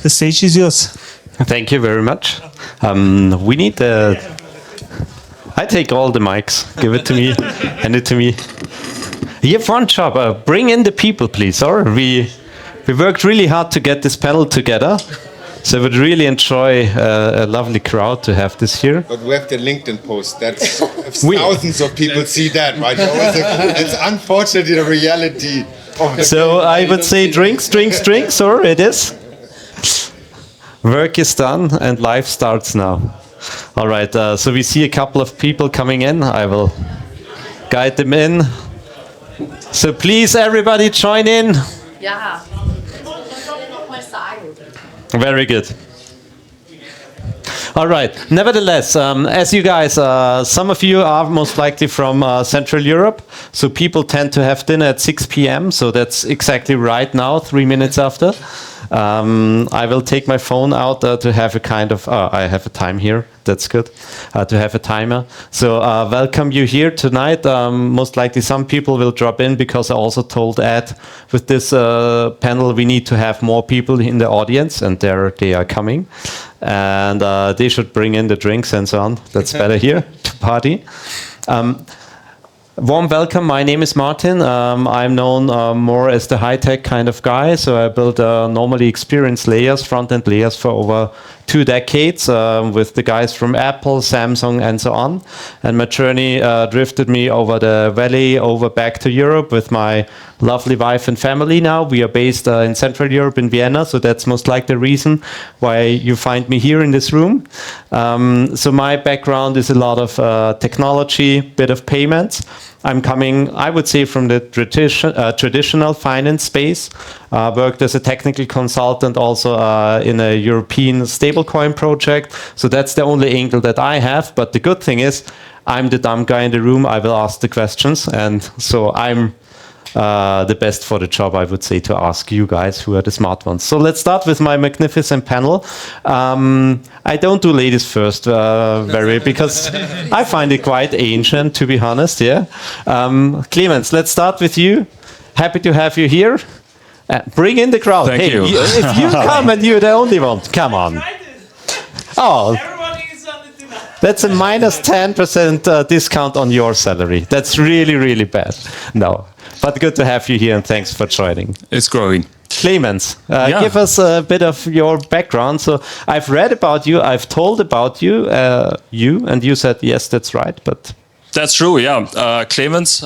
The stage is yours. Thank you very much. We need the... I take all the mics. Give it to me. Hand it to me. Here, front job. Bring in the people, please. Or we worked really hard to get this panel together. So I would really enjoy a lovely crowd to have this here. But we have the LinkedIn post. That's thousands of people see that, right? It's unfortunately the reality. So I would say drinks, or it is. Work is done and life starts now. All right, so we see a couple of people coming in. I will guide them in. So please, everybody, join in. Yeah. Very good. All right. Nevertheless, as you guys, some of you are most likely from Central Europe, so people tend to have dinner at 6 p.m., so that's exactly right now, 3 minutes after. I will take my phone out to have a kind of, I have a time here, that's good, to have a timer. So welcome you here tonight. Most likely some people will drop in because I also told Ed with this panel we need to have more people in the audience, and there they are coming. And they should bring in the drinks and so on. That's better here to party. Warm welcome. My name is Martin. I'm known more as the high-tech kind of guy. So I build normally experienced layers, front-end layers for over 2 decades with the guys from Apple, Samsung, and so on. And my journey drifted me over the valley, over back to Europe with my lovely wife and family now. We are based in Central Europe in Vienna, so that's most likely the reason why you find me here in this room. So my background is a lot of technology, bit of payments. I'm coming, I would say, from the traditional finance space. Worked as a technical consultant also in a European stablecoin project. So that's the only angle that I have. But the good thing is, I'm the dumb guy in the room. I will ask the questions. And so I'm the best for the job, I would say, to ask you guys who are the smart ones. So let's start with my magnificent panel. I don't do ladies first, because I find it quite ancient, to be honest. Yeah, Clemens, let's start with you. Happy to have you here. Bring in the crowd. Thank you. If you come and you're the only one, come on. Oh. That's a minus 10% discount on your salary. That's really, really bad. No, but good to have you here, and thanks for joining. It's growing. Clemens, give us a bit of your background. So I've read about you, I've told about you, and you said, yes, that's right, but... That's true, yeah. Clemens,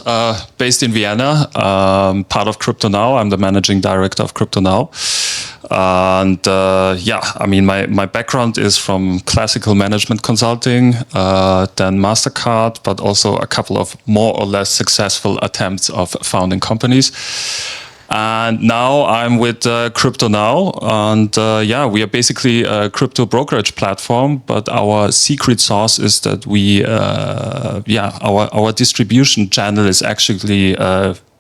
based in Vienna, part of Cryptonow. I'm the managing director of Cryptonow. And I mean, my background is from classical management consulting, then MasterCard, but also a couple of more or less successful attempts of founding companies. And now I'm with Cryptonow, and we are basically a crypto brokerage platform. But our secret sauce is that our distribution channel is actually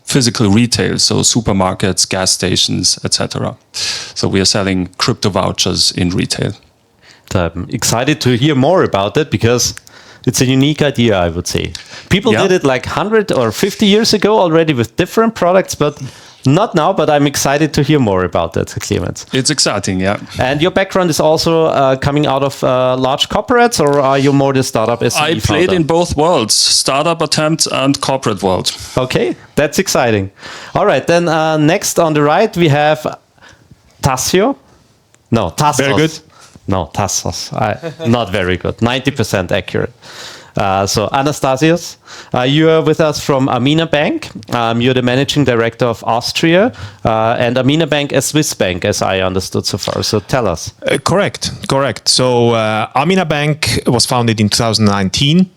physical retail, so supermarkets, gas stations, etc. So we are selling crypto vouchers in retail. I'm excited to hear more about it because it's a unique idea, I would say. People did it like 100 or 50 years ago already with different products, but not now, but I'm excited to hear more about that, Clemens. It's exciting, yeah. And your background is also coming out of large corporates, or are you more the startup SME I played in both worlds, startup attempt and corporate world. Okay, that's exciting. All right, then next on the right we have Tassos. No, Tassos. Very good. No, Tassos. Not very good. 90% accurate. So Anastasios, you are with us from AMINA Bank. You're the managing director of Austria, and AMINA Bank a Swiss bank, as I understood so far. So tell us. Correct. So AMINA Bank was founded in 2019.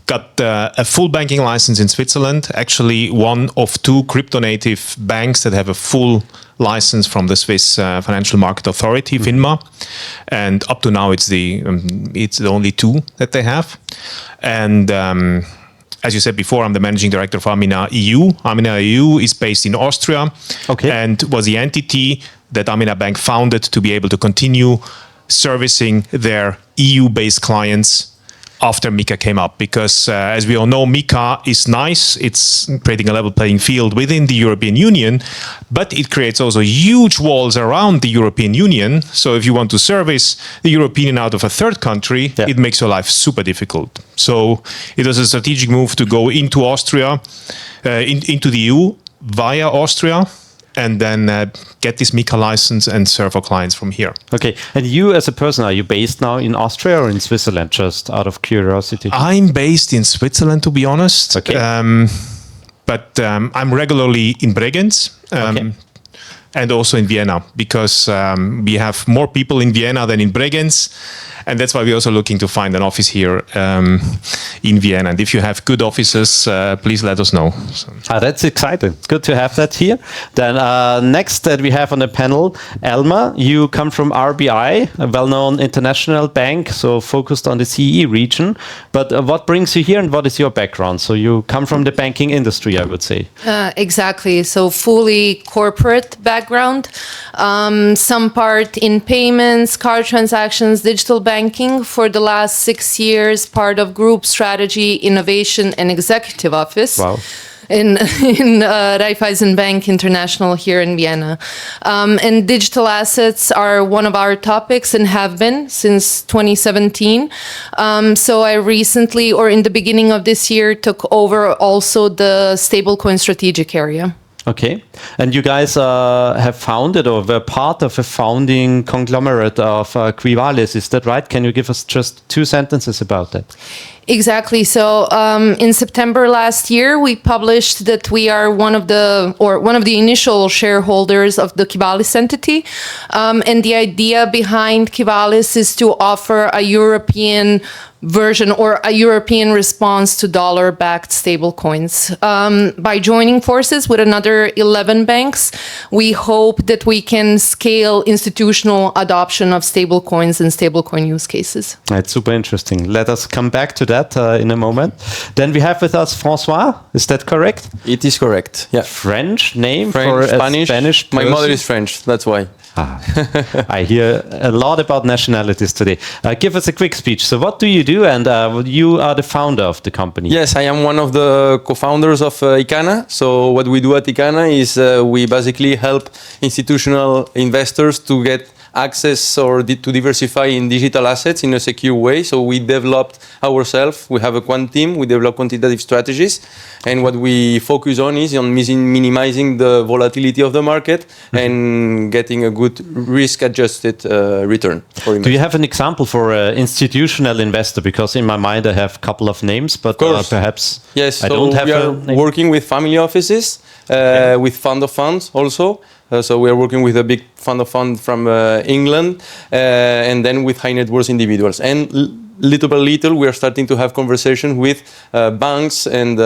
Got a full banking license in Switzerland. Actually, one of 2 crypto-native banks that have a full license from the Swiss Financial Market Authority, FINMA, and up to now it's the only 2 that they have. And as you said before, I'm the managing director of AMINA EU. AMINA EU is based in Austria, and was the entity that AMINA Bank founded to be able to continue servicing their EU-based clients after MiCA came up, because as we all know, MiCA is nice. It's creating a level playing field within the European Union, but it creates also huge walls around the European Union. So if you want to service the European Union out of a third country, it makes your life super difficult. So it was a strategic move to go into Austria, into the EU via Austria, and then get this MiCA license and serve our clients from here. Okay, and you as a person, are you based now in Austria or in Switzerland, just out of curiosity? I'm based in Switzerland, to be honest. Okay. But I'm regularly in Bregenz. And also in Vienna, because we have more people in Vienna than in Bregenz. And that's why we're also looking to find an office here in Vienna. And if you have good offices, please let us know. So. That's exciting. It's good to have that here. Then next that we have on the panel, Elmar, you come from RBI, a well-known international bank, so focused on the CE region. But what brings you here and what is your background? So you come from the banking industry, I would say. Exactly. So fully corporate background, some part in payments, card transactions, digital banking for the last 6 years, part of group strategy, innovation, and executive office. Wow. In Raiffeisen Bank International here in Vienna. And digital assets are one of our topics and have been since 2017. So I recently, or in the beginning of this year, took over also the stablecoin strategic area. Okay. And you guys have founded or were part of a founding conglomerate of Quivalis, is that right? Can you give us just 2 sentences about that? Exactly. So in September last year, we published that we are one of the initial shareholders of the Quivalis entity. And the idea behind Quivalis is to offer a European version or a European response to dollar-backed stablecoins. By joining forces with another 11 banks, we hope that we can scale institutional adoption of stablecoins and stablecoin use cases. That's super interesting. Let us come back to that in a moment. Then we have with us François. Is that correct? It is correct. Yeah. French name French, for Spanish. a Spanish person? My mother is French. That's why. I hear a lot about nationalities today. Give us a quick speech. So what do you do? And you are the founder of the company. Yes, I am one of the co-founders of Iqana. So what we do at Iqana is we basically help institutional investors to get access or to diversify in digital assets in a secure way. So we developed ourselves. We have a quant team. We develop quantitative strategies. And what we focus on is on minimizing the volatility of the market and getting a good risk-adjusted return for investors. Do you have an example for an institutional investor? Because in my mind I have a couple of names, but perhaps yes, I don't have we are working with family offices, with fund of funds also. So we are working with a big fund of funds from England, and then with high net worth individuals. And little by little, we are starting to have conversations with banks and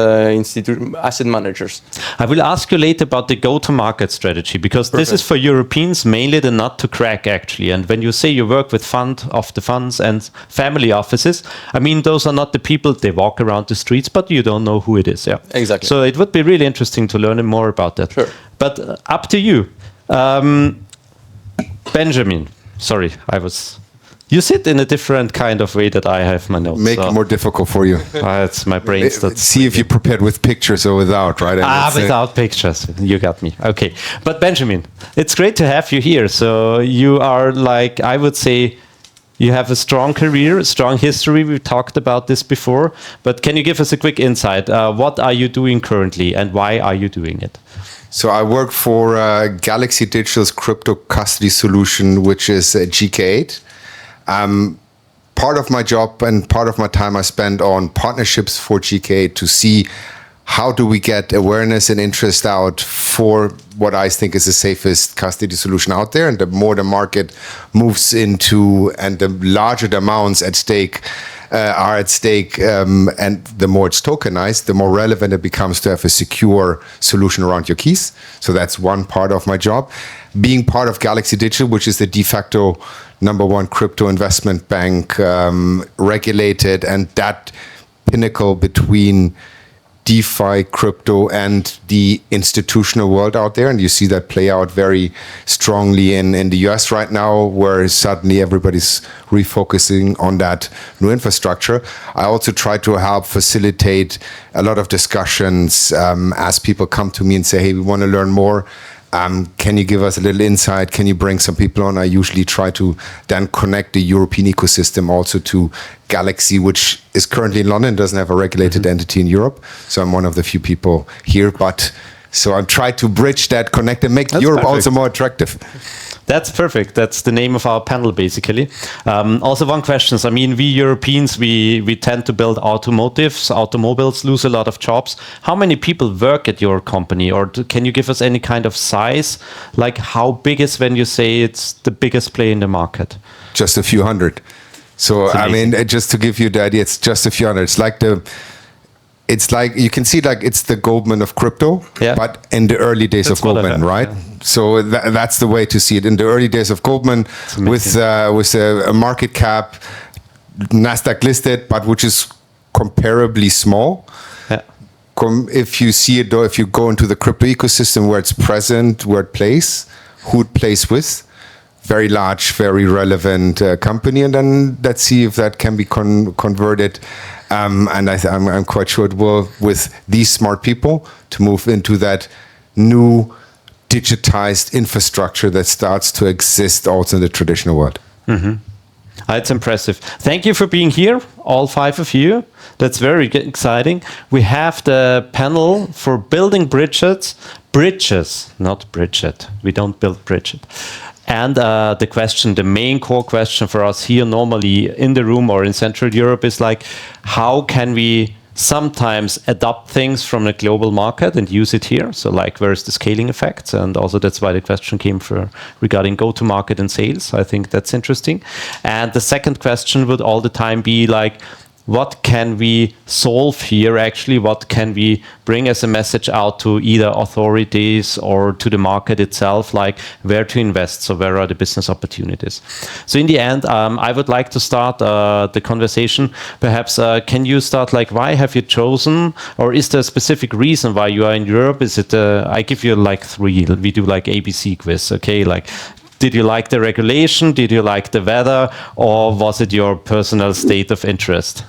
asset managers. I will ask you later about the go-to-market strategy, because this is for Europeans mainly the nut to crack, actually. And when you say you work with fund of the funds and family offices, I mean, those are not the people, they walk around the streets, but you don't know who it is. Yeah, exactly. So it would be really interesting to learn more about that. Sure. But up to you. Benjamin, sorry, you sit in a different kind of way that I have my notes. Make it more difficult for you. It's my brain. See if you prepared with pictures or without, right? Without pictures. You got me. Okay. But Benjamin, it's great to have you here. So you are like, I would say, you have a strong career, a strong history. We've talked about this before. But can you give us a quick insight? What are you doing currently and why are you doing it? So I work for Galaxy Digital's crypto custody solution, which is GK8. Part of my job and part of my time I spend on partnerships for GK8 to see how do we get awareness and interest out for what I think is the safest custody solution out there. And the more the market moves into and the larger the amounts at stake are at stake, and the more it's tokenized, the more relevant it becomes to have a secure solution around your keys. So that's one part of my job. Being part of Galaxy Digital, which is the de facto #1 crypto investment bank, regulated, and that pinnacle between DeFi, crypto, and the institutional world out there. And you see that play out very strongly in the US right now, where suddenly everybody's refocusing on that new infrastructure. I also try to help facilitate a lot of discussions as people come to me and say, hey, we want to learn more. Can you give us a little insight? Can you bring some people on? I usually try to then connect the European ecosystem also to Galaxy, which is currently in London, doesn't have a regulated entity in Europe. So I'm one of the few people here. But so I'm trying to bridge that, connect and make Europe also more attractive. That's perfect. That's the name of our panel, basically. Also, one question. I mean, we Europeans, we tend to build automotives. Automobiles lose a lot of jobs. How many people work at your company? Or can you give us any kind of size? Like, how big is when you say it's the biggest player in the market? Just a few hundred. So, I mean, just to give you the idea, it's just a few hundred. It's like you can see like it's the Goldman of crypto, but in the early days of Goldman, right? Yeah. So that's the way to see it. In the early days of Goldman, with a market cap, Nasdaq listed, but which is comparably small. Yeah. If you see it though, if you go into the crypto ecosystem where it's present, where it plays, who it plays with, very large, very relevant company, and then let's see if that can be converted. And I'm quite sure it will, with these smart people, to move into that new digitized infrastructure that starts to exist also in the traditional world. Mm-hmm. It's impressive. Thank you for being here, all 5 of you. That's very exciting. We have the panel for building bridges, not Bridget. We don't build Bridget. And the main core question for us here normally in the room or in Central Europe is like, how can we sometimes adopt things from a global market and use it here? So like, where is the scaling effect? And also that's why the question came regarding go-to-market and sales. I think that's interesting. And the second question would all the time be like, what can we solve here actually? What can we bring as a message out to either authorities or to the market itself, like where to invest? So where are the business opportunities? So in the end, I would like to start the conversation. Perhaps can you start like, why have you chosen, or is there a specific reason why you are in Europe? Is it, I give you like 3, we do like ABC quiz, okay? Like, did you like the regulation? Did you like the weather? Or was it your personal state of interest?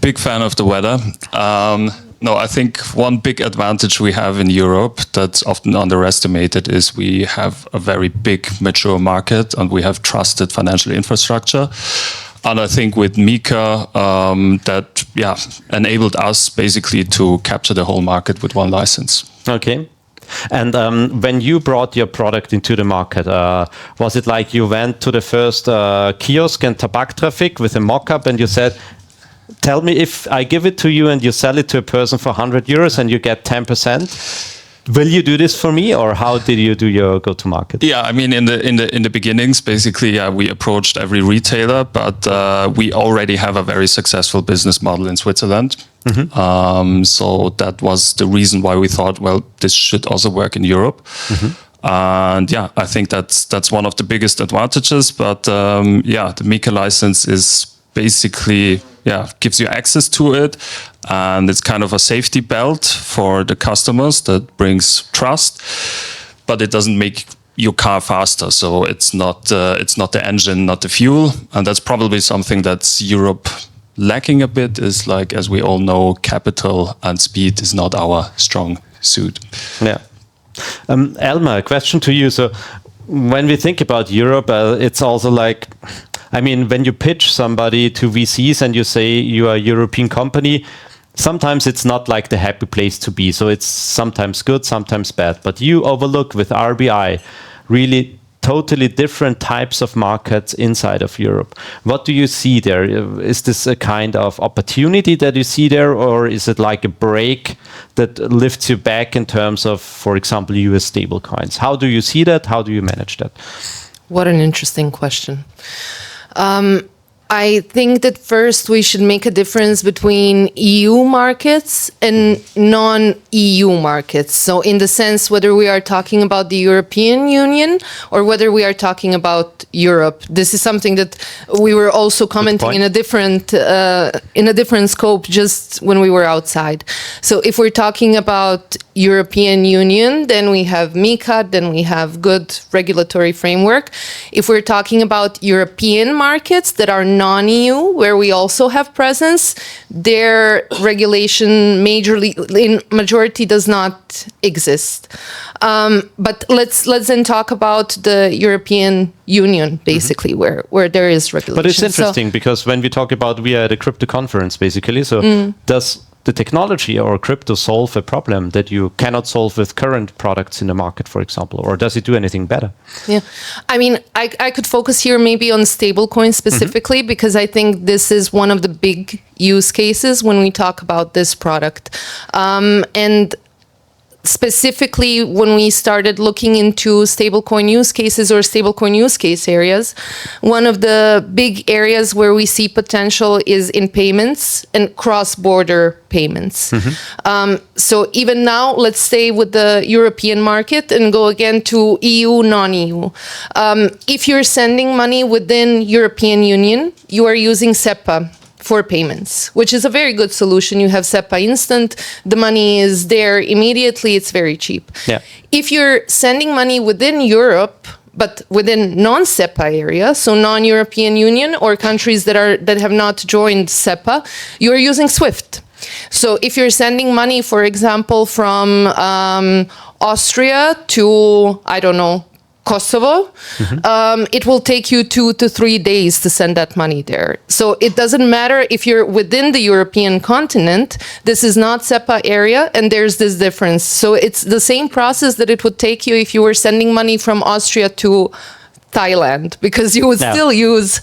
Big fan of the weather. No, I think one big advantage we have in Europe that's often underestimated is we have a very big mature market and we have trusted financial infrastructure. And I think with MiCA, that enabled us basically to capture the whole market with one license. Okay. And when you brought your product into the market, was it like you went to the first kiosk and Tabak traffic with a mock-up and you said, tell me if I give it to you and you sell it to a person for 100 euros and you get 10%? Will you do this for me, or how did you do your go-to-market? Yeah, I mean, in the beginnings, basically, we approached every retailer, but we already have a very successful business model in Switzerland. Mm-hmm. So that was the reason why we thought, well, this should also work in Europe. Mm-hmm. And I think that's one of the biggest advantages. But the MiCA license is basically gives you access to it, and it's kind of a safety belt for the customers that brings trust, but it doesn't make your car faster. So it's not the engine, not the fuel, and that's probably something that's Europe lacking a bit. Is like, as we all know, capital and speed is not our strong suit. Yeah. Elmar, a question to you. So when we think about Europe, it's also like, I mean, when you pitch somebody to VCs and you say you are a European company, sometimes it's not like the happy place to be. So it's sometimes good, sometimes bad. But you overlook with RBI really totally different types of markets inside of Europe. What do you see there? Is this a kind of opportunity that you see there, or is it like a break that lifts you back in terms of, for example, US stablecoins? How do you see that? How do you manage that? What an interesting question. I think that first we should make a difference between EU markets and non-EU markets. So in the sense whether we are talking about the European Union or whether we are talking about Europe. This is something that we were also commenting in a different scope just when we were outside. So if we're talking about European Union, then we have MiCA, then we have good regulatory framework. If we're talking about European markets that are non-EU, where we also have presence, their regulation in majority does not exist. But let's then talk about the European Union, basically, where there is regulation. But it's interesting because when we talk about, we are at a crypto conference, basically. So does the technology or crypto solve a problem that you cannot solve with current products in the market, for example? Or does it do anything better? Yeah, I mean, I could focus here maybe on stablecoins specifically because I think this is one of the big use cases when we talk about this product. And specifically when we started looking into stablecoin use cases or stablecoin use case areas, one of the big areas where we see potential is in payments and cross-border payments. So even now, let's stay with the European market and go again to EU, non-EU. If you're sending money within European Union, you are using SEPA for payments, which is a very good solution. You have SEPA Instant, the money is there immediately, it's very cheap. Yeah. If you're sending money within Europe, but within non-SEPA area, so non-European Union or countries that have not joined SEPA, you're using SWIFT. So if you're sending money, for example, from Austria to, I don't know, Kosovo, it will take you 2 to 3 days to send that money there. So it doesn't matter if you're within the European continent, this is not SEPA area, and there's this difference. So it's the same process that it would take you if you were sending money from Austria to Thailand, because you would still use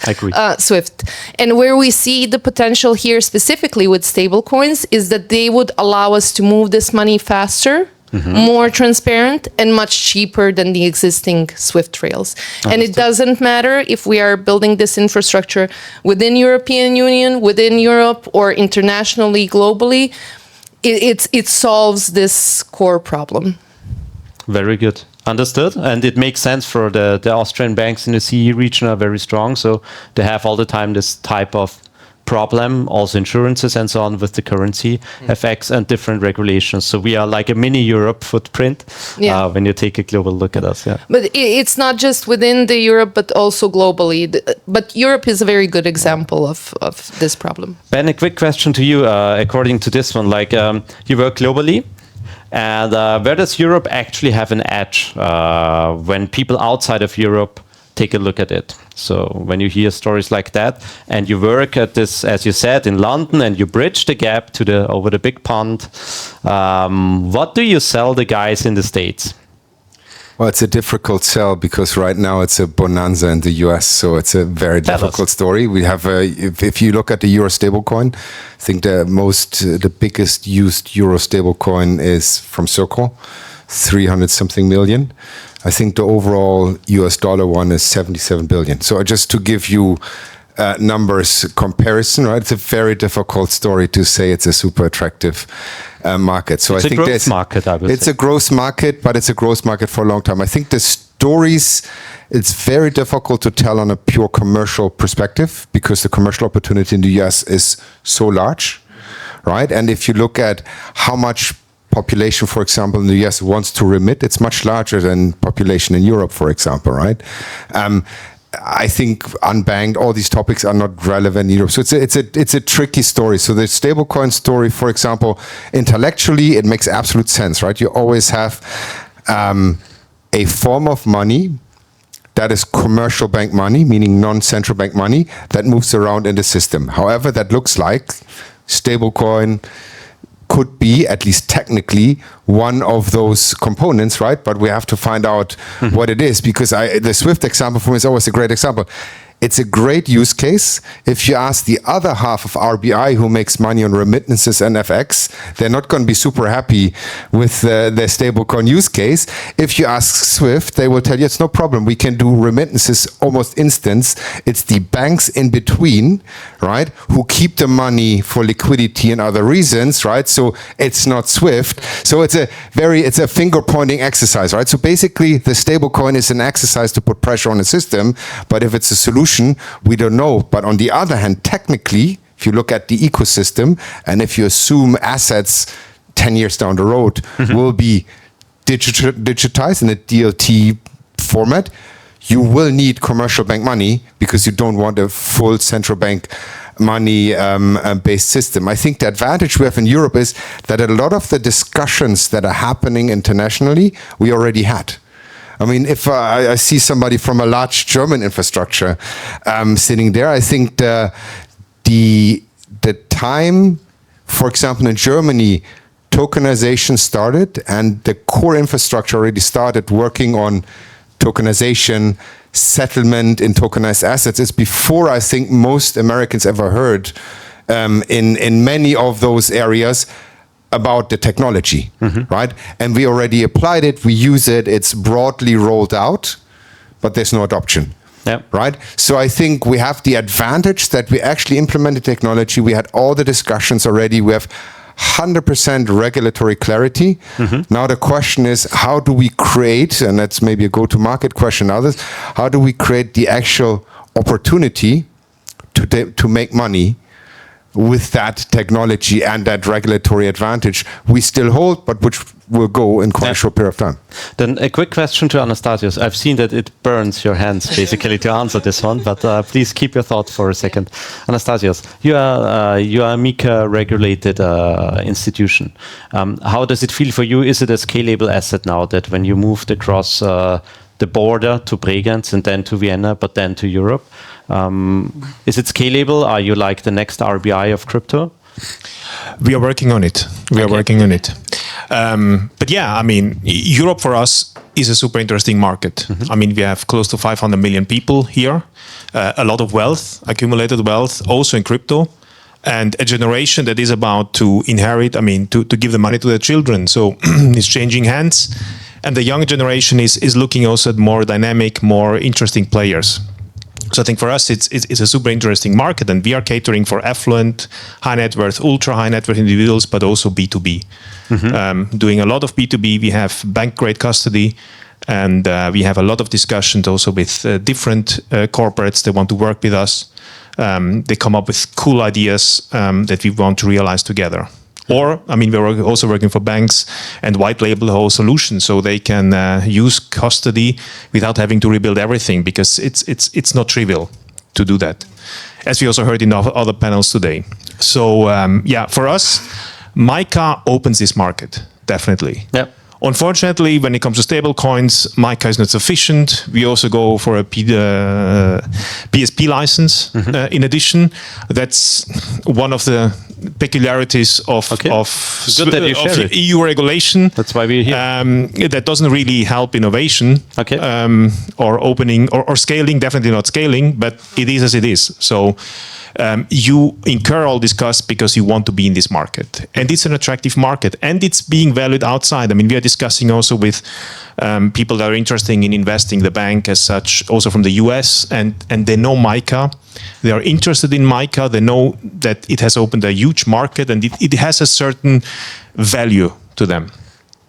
SWIFT. And where we see the potential here specifically with stablecoins is that they would allow us to move this money faster, more transparent, and much cheaper than the existing SWIFT rails. And it doesn't matter if we are building this infrastructure within European Union, within Europe, or internationally, globally, it solves this core problem. Very good. Understood. And it makes sense for the Austrian banks in the CE region are very strong. So they have all the time this type of problem, also insurances and so on with the currency effects and different regulations. So we are like a mini Europe footprint when you take a global look at us. Yeah. But it's not just within the Europe, but also globally. But Europe is a very good example of this problem. Ben, a quick question to you. According to this one, like you work globally. And where does Europe actually have an edge when people outside of Europe take a look at it? So when you hear stories like that and you work at this, as you said, in London and you bridge the gap to over the big pond, what do you sell the guys in the States? Well, it's a difficult sell because right now it's a bonanza in the US, so it's a very difficult story. We have if you look at the Euro stablecoin, I think the biggest used Euro stablecoin is from Circle, 300 something million. I think the overall US dollar one is 77 billion. So just to give you numbers comparison, right? It's a very difficult story to say it's a super attractive market. So it's a growth market, I would say. It's a growth market, but it's a growth market for a long time. I think the stories, it's very difficult to tell on a pure commercial perspective because the commercial opportunity in the US is so large, right? And if you look at how much population, for example, in the US wants to remit, it's much larger than population in Europe, for example, right? I think unbanked, all these topics are not relevant in Europe. So it's a tricky story. So the stablecoin story, for example, intellectually, it makes absolute sense, right? You always have a form of money that is commercial bank money, meaning non-central bank money, that moves around in the system. However, that looks like stablecoin could be, at least technically, one of those components, right? But we have to find out what it is, because the SWIFT example for me is always a great example. It's a great use case. If you ask the other half of RBI who makes money on remittances and FX, they're not going to be super happy with their stablecoin use case. If you ask SWIFT, they will tell you it's no problem. We can do remittances almost instant. It's the banks in between, right, who keep the money for liquidity and other reasons, right? So it's not SWIFT. So it's a finger pointing exercise, right? So basically the stablecoin is an exercise to put pressure on the system, but if it's a solution, we don't know. But on the other hand, technically, if you look at the ecosystem and if you assume assets 10 years down the road will be digitized in a DLT format, you will need commercial bank money because you don't want a full central bank money based system. I think the advantage we have in Europe is that a lot of the discussions that are happening internationally, we already had. I mean, if I see somebody from a large German infrastructure sitting there, I think the time, for example, in Germany, tokenization started and the core infrastructure already started working on tokenization, settlement in tokenized assets is before I think most Americans ever heard in many of those areas about the technology, right? And we already applied it, we use it, it's broadly rolled out, but there's no adoption, right? So I think we have the advantage that we actually implemented technology, we had all the discussions already, we have 100% regulatory clarity. Now the question is, how do we create, and that's maybe a go-to-market question, others, how do we create the actual opportunity to make money with that technology and that regulatory advantage we still hold, but which will go in quite a short period of time. Then a quick question to Anastasios. I've seen that it burns your hands basically to answer this one, but please keep your thought for a second. Anastasios, you are a MiCA regulated institution. How does it feel for you? Is it a scalable asset now that when you moved across the border to Bregenz and then to Vienna, but then to Europe, is it scalable? Are you like the next RBI of crypto? We are working on it. But yeah, I mean, Europe for us is a super interesting market. I mean, we have close to 500 million people here, a lot of wealth, accumulated wealth, also in crypto, and a generation that is about to inherit, I mean, to give the money to their children. So it's changing hands. And the young generation is looking also at more dynamic, more interesting players. So I think for us, it's a super interesting market, and we are catering for affluent, high net worth, ultra high net worth individuals, but also B2B. Doing a lot of B2B. We have bank grade custody, and we have a lot of discussions also with different corporates that want to work with us. They come up with cool ideas that we want to realize together. Or, I mean, we're also working for banks and white label the whole solution so they can use custody without having to rebuild everything, because it's not trivial to do that, as we also heard in other panels today. So, yeah, for us, MiCA opens this market, definitely. Yep. Unfortunately, when it comes to stablecoins, MiCA is not sufficient. We also go for a PSP license in addition. That's one of the peculiarities of EU regulation. That's why we're here. That doesn't really help innovation or opening or scaling, definitely not scaling, but it is as it is. So you incur all this cost because you want to be in this market. And it's an attractive market, and it's being valued outside. I mean, we are discussing also with people that are interested in investing the bank as such, also from the US, and they know MiCA. They are interested in MiCA. They know that it has opened a huge market, and it has a certain value to them.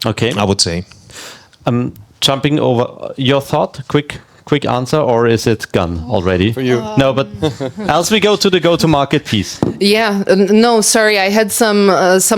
Okay, I would say. Jumping over your thought, quick answer, or is it gone already? For you. No, but else we go to the go-to-market piece. Yeah, no, sorry, I had some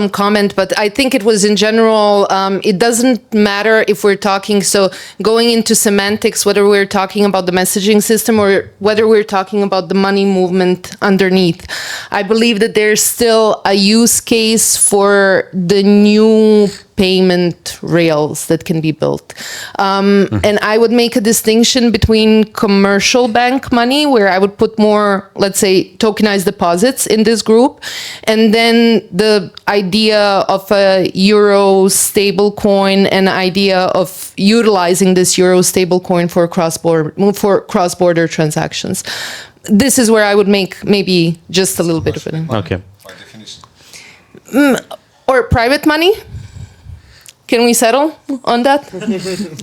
comment, but I think it was in general, it doesn't matter if we're talking, so going into semantics, whether we're talking about the messaging system or whether we're talking about the money movement underneath. I believe that there's still a use case for the new payment rails that can be built. And I would make a distinction between commercial bank money, where I would put more, let's say, tokenized deposits in this group, and then the idea of a euro stablecoin and idea of utilizing this euro stablecoin for cross-border transactions. This is where I would make maybe just a little bit of it. Okay. By definition. Or private money? Can we settle on that?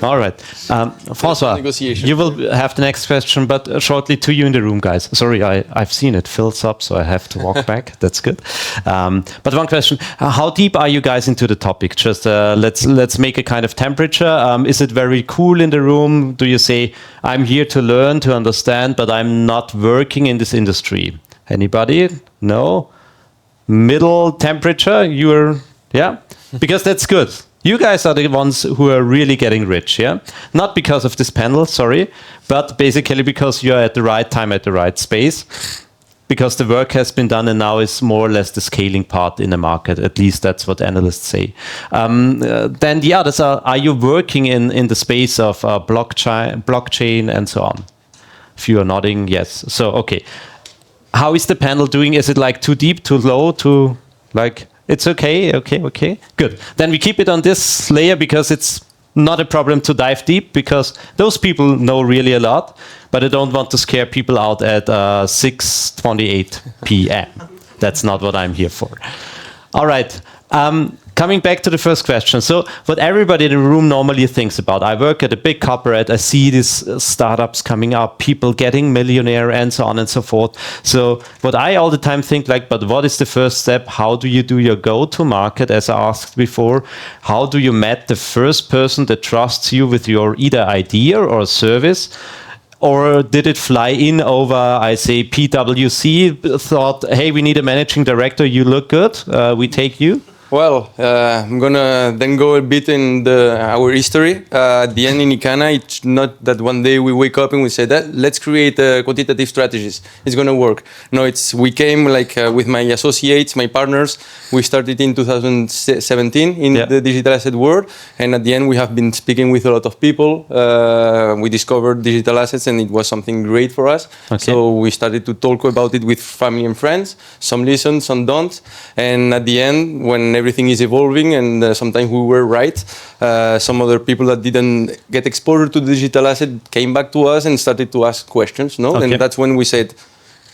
All right. François, Negotiation. you will have the next question, but shortly to you in the room, guys. Sorry, I've seen it fills up, so I have to walk back. That's good. But one question, how deep are you guys into the topic? Just let's make a kind of temperature. Is it very cool in the room? Do you say, I'm here to learn, to understand, but I'm not working in this industry? Anybody? No? Middle temperature? Yeah? Because that's good. You guys are the ones who are really getting rich, yeah? Not because of this panel, sorry, but basically because you're at the right time, at the right space, because the work has been done and now is more or less the scaling part in the market. At least that's what analysts say. Then the others are you working in the space of blockchain and so on? If you are nodding, yes. So, okay. How is the panel doing? Is it like too deep, too low, too like... It's okay, okay. Good. Then we keep it on this layer because it's not a problem to dive deep because those people know really a lot, but I don't want to scare people out at 6:28 p.m. That's not what I'm here for. All right. Coming back to the first question. So what everybody in the room normally thinks about, I work at a big corporate, I see these startups coming up, people getting millionaire and so on and so forth. So what I all the time think but what is the first step? How do you do your go-to market, as I asked before? How do you met the first person that trusts you with your either idea or service? Or did it fly in over, I say, PwC, thought, hey, we need a managing director, you look good, we take you? Well, I'm gonna then go a bit in our history. At the end in Iqana, it's not that one day we wake up and we say that let's create quantitative strategies. It's gonna work. No, we came with my associates, my partners. We started in 2017 in the digital asset world, and at the end we have been speaking with a lot of people. We discovered digital assets, and it was something great for us. Okay. So we started to talk about it with family and friends. Some listen, some don't, and at the end, when everything is evolving, and sometimes we were right. Some other people that didn't get exposure to digital asset came back to us and started to ask questions. No, okay. And that's when we said,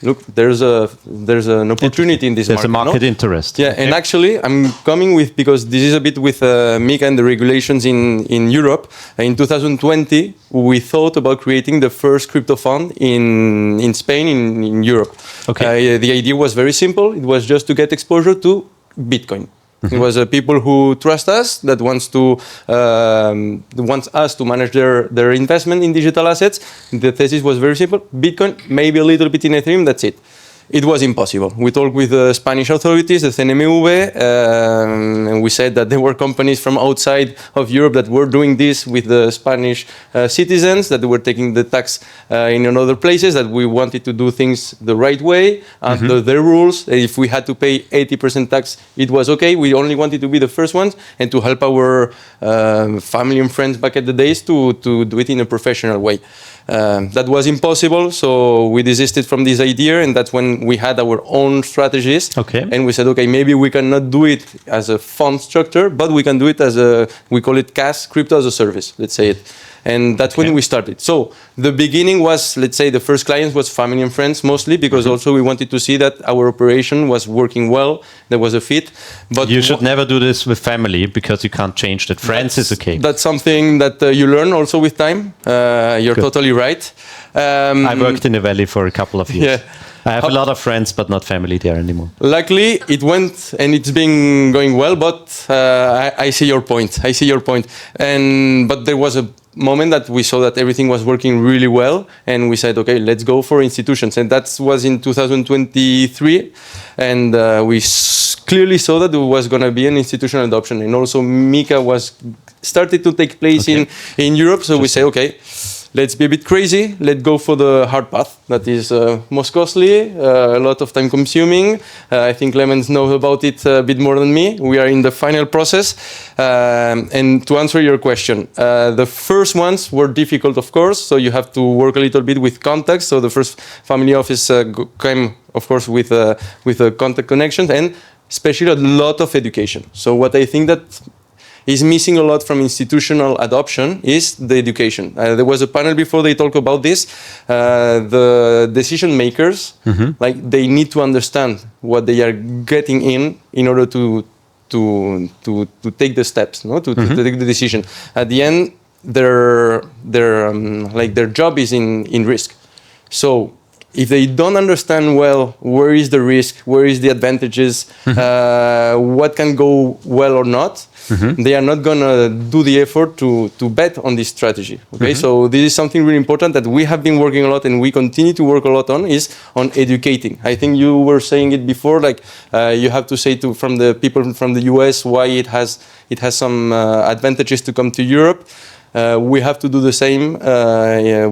"Look, there's an opportunity in this market." There's a market interest. Yeah, okay. And actually, I'm coming because this is a bit with MiCA and the regulations in Europe. In 2020, we thought about creating the first crypto fund in Spain, in Europe. Okay. The idea was very simple. It was just to get exposure to Bitcoin. It was people who trust us, that wants us to manage their investment in digital assets. The thesis was very simple: Bitcoin, maybe a little bit in Ethereum. That's it. It was impossible. We talked with the Spanish authorities, the CNMV, and we said that there were companies from outside of Europe that were doing this with the Spanish citizens, that they were taking the tax in other places, that we wanted to do things the right way, under their rules. If we had to pay 80% tax, it was okay. We only wanted to be the first ones and to help our family and friends back at the days to do it in a professional way. That was impossible, so we desisted from this idea, and that's when we had our own strategies. Okay. And we said, okay, maybe we cannot do it as a fund structure, but we can do it as we call it CAS, crypto as a service, let's say it. And that's when we started. So the beginning was, let's say, the first clients was family and friends mostly, because also we wanted to see that our operation was working well, there was a fit. But you should never do this with family, because you can't change that. Friends is okay. That's something that you learn also with time. You're totally right. I worked in the Valley for a couple of years. Yeah. I have a lot of friends, but not family there anymore. Luckily, it went and it's been going well, but I see your point. But there was a moment that we saw that everything was working really well, and we said, okay, let's go for institutions. And that was in 2023, and we clearly saw that there was going to be an institutional adoption, and also MiCA was started to take place in Europe. So we say, okay, let's be a bit crazy. Let's go for the hard path. That is most costly, a lot of time consuming. I think Clemens knows about it a bit more than me. We are in the final process. And to answer your question, the first ones were difficult, of course. So you have to work a little bit with contacts. So the first family office came, of course, with contact connections and especially a lot of education. So what I think that is missing a lot from institutional adoption is the education. There was a panel before they talk about this. The decision makers, like they need to understand what they are getting in order to take the steps, no, to take the decision. At the end, their job is in risk. So if they don't understand well where is the risk, where is the advantages, what can go well or not, they are not going to do the effort to bet on this strategy. Okay, so this is something really important that we have been working a lot and we continue to work a lot on, is on educating. I think you were saying it before, like you have to say from the people from the US why it has some advantages to come to Europe. We have to do the same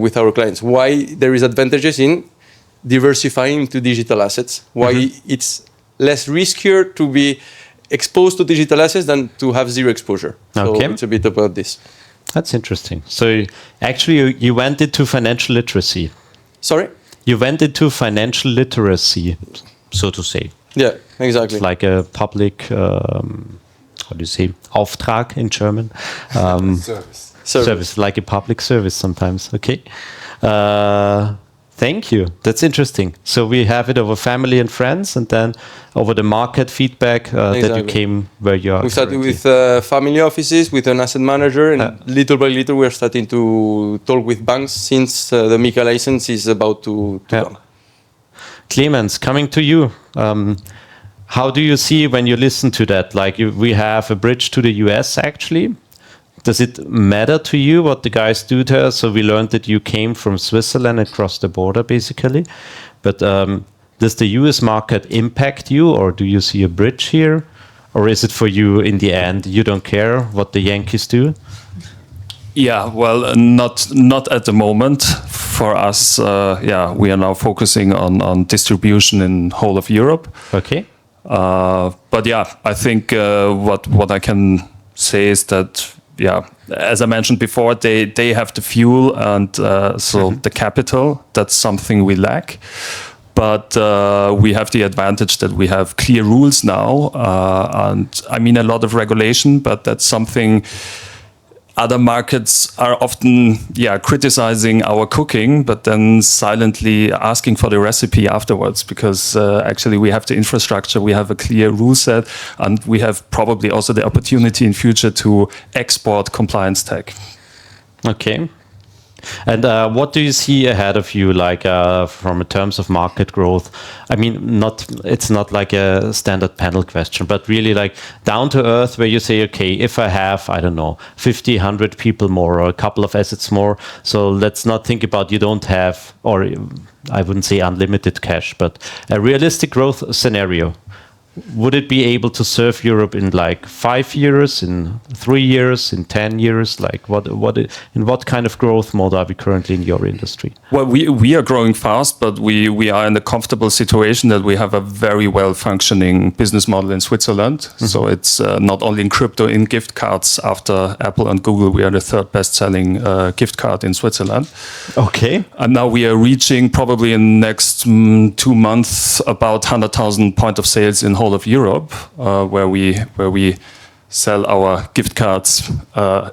with our clients. Why there is advantages in diversifying to digital assets, why it's less riskier to be exposed to digital assets than to have zero exposure. So it's a bit about this. That's interesting. So actually you went into financial literacy. Sorry? You went into financial literacy, so to say. Yeah, exactly. It's like a public, how do you say, Auftrag in German? Service, like a public service sometimes. Okay. Thank you. That's interesting. So we have it over family and friends, and then over the market feedback that you came where you are. We started with family offices, with an asset manager, and little by little we are starting to talk with banks since the MiCA license is about to come. Clemens, coming to you. How do you see when you listen to that? Like we have a bridge to the US actually. Does it matter to you what the guys do there? So we learned that you came from Switzerland and crossed the border, basically. But does the US market impact you, or do you see a bridge here? Or is it for you, in the end, you don't care what the Yankees do? Yeah, well, not at the moment. For us, we are now focusing on distribution in whole of Europe. Okay. But yeah, I think what I can say is that, yeah, as I mentioned before, they have the fuel and the capital. That's something we lack. But we have the advantage that we have clear rules now. And I mean, a lot of regulation, but that's something other markets are often, criticizing our cooking, but then silently asking for the recipe afterwards, because actually we have the infrastructure, we have a clear rule set, and we have probably also the opportunity in future to export compliance tech. Okay. And what do you see ahead of you, like from in terms of market growth? I mean, it's not like a standard panel question, but really like down to earth, where you say, okay, if I have, I don't know, 50, 100 people more, or a couple of assets more, so let's not think about you don't have, or I wouldn't say unlimited cash, but a realistic growth scenario. Would it be able to serve Europe in like 5 years, in 3 years, in 10 years? Like in what kind of growth mode are we currently in your industry? Well, we are growing fast, but we are in a comfortable situation that we have a very well functioning business model in Switzerland. So it's not only in crypto, in gift cards. After Apple and Google, we are the third best selling gift card in Switzerland. Okay. And now we are reaching probably in the next 2 months about 100,000 point of sales in whole of Europe, where we sell our gift cards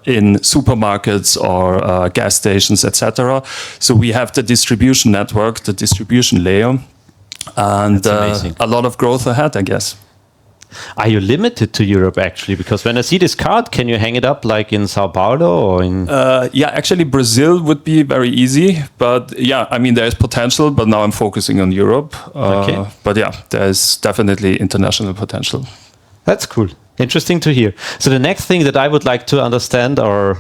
in supermarkets or gas stations, etc. So we have the distribution network, the distribution layer, and a lot of growth ahead, I guess. Are you limited to Europe actually? Because when I see this card, can you hang it up like in Sao Paulo or in? Actually Brazil would be very easy, but I mean there is potential. But now I'm focusing on Europe. Okay. But there is definitely international potential. That's cool. Interesting to hear. So the next thing that I would like to understand, or